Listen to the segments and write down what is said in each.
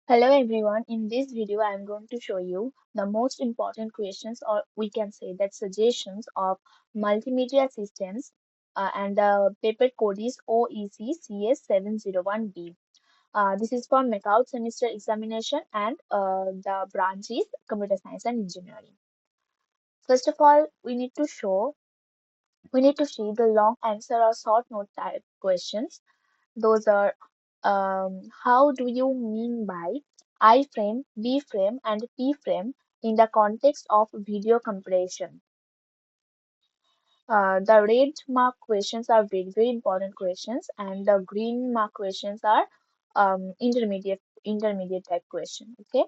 Hello everyone, in this video I am going to show you the most important questions, or we can say that suggestions of multimedia systems, and the paper code is OECCS701B. This is for MAKAUT semester examination, and the branch is computer science and engineering. First of all, we need to see the long answer or short note type questions. Those are, how do you mean by iframe, bframe, and pframe in the context of video compression? The red mark questions are very important questions, and the green mark questions are intermediate type question. Okay,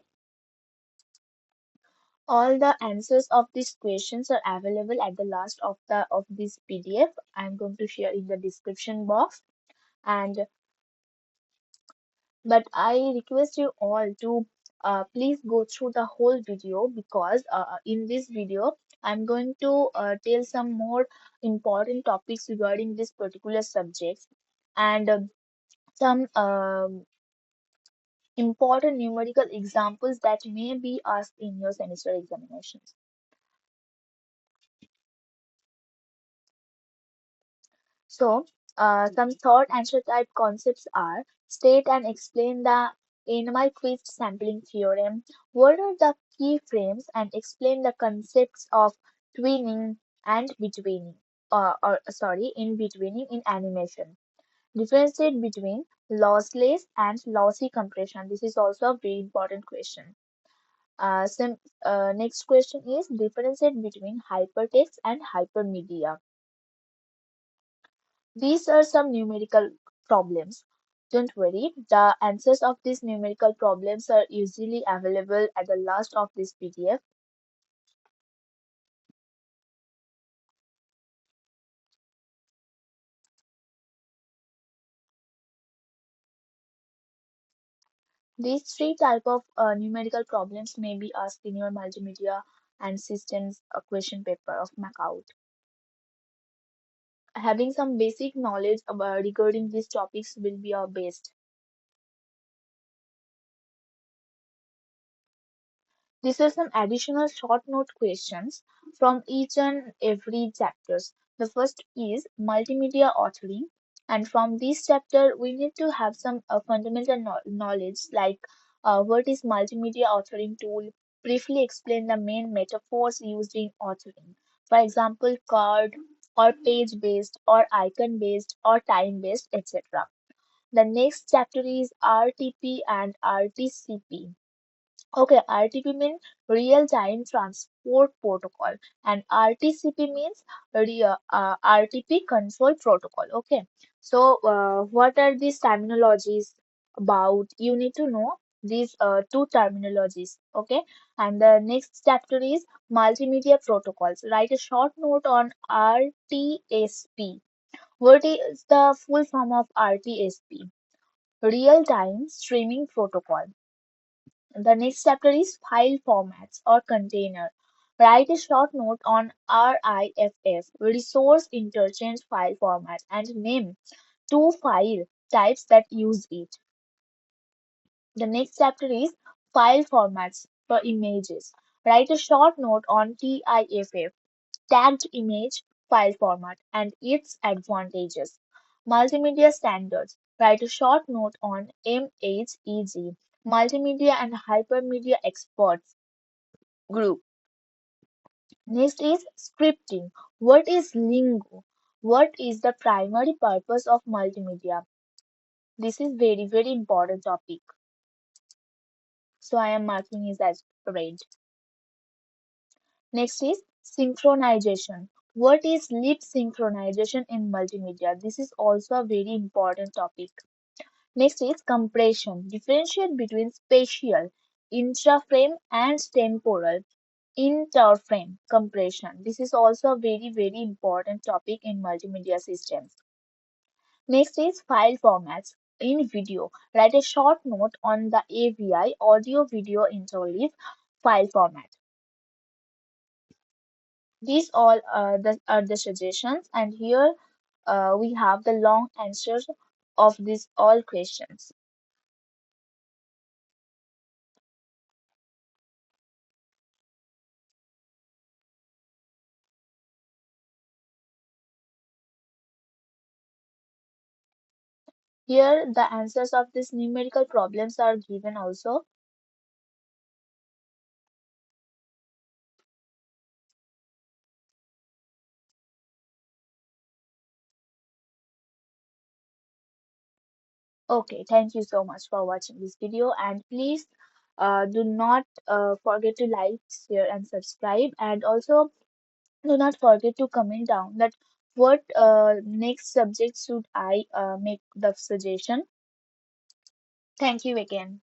all the answers of these questions are available at the last of this PDF. I'm going to share in the description box, and but I request you all to please go through the whole video, because in this video I'm going to tell some more important topics regarding this particular subject, and some important numerical examples that may be asked in your semester examinations. So, some thought answer type concepts are: state and explain the Nyquist sampling theorem, what are the key frames, and explain the concepts of twinning and betweening, in betweening in animation. Differentiate between lossless and lossy compression. This is also a very important question. Next question is differentiate between hypertext and hypermedia. These are some numerical problems. Don't worry, the answers of these numerical problems are usually available at the last of this PDF. These three type of numerical problems may be asked in your multimedia and systems question paper of MAKAUT. Having some basic knowledge about regarding these topics will be our best. These are some additional short note questions from each and every chapters. The first is multimedia authoring, and from this chapter we need to have some fundamental knowledge, like what is multimedia authoring tool, briefly explain the main metaphors used in authoring. For example, card or page based or icon based or time based, etc. The next chapter is RTP and RTCP. Okay, RTP means real-time transport protocol, and RTCP means RTP control protocol. Okay, so what are these terminologies about? You need to know these two terminologies. Okay, and the next chapter is multimedia protocols. Write a short note on RTSP. What is the full form of RTSP? Real-time streaming protocol. The next chapter is file formats or container. Write a short note on RIFF, resource interchange file format, and name two file types that use it. The next chapter is file formats for images. Write a short note on TIFF, tagged image file format, and its advantages. Multimedia standards. Write a short note on MHEG, Multimedia and Hypermedia Experts Group. Next is scripting. What is lingo? What is the primary purpose of multimedia? This is very important topic. So I am marking it as red. Next is synchronization. What is lip synchronization in multimedia? This is also a very important topic. Next is compression. Differentiate between spatial, intraframe, and temporal, interframe compression. This is also a very important topic in multimedia systems. Next is file formats. In video, write a short note on the AVI, audio video interleave file format. These all are the suggestions, and here we have the long answers of these all questions. Here the answers of these numerical problems are given also. Okay, thank you so much for watching this video, and please do not forget to like, share, and subscribe, and also do not forget to comment down that what next subject should I make the suggestion. Thank you again.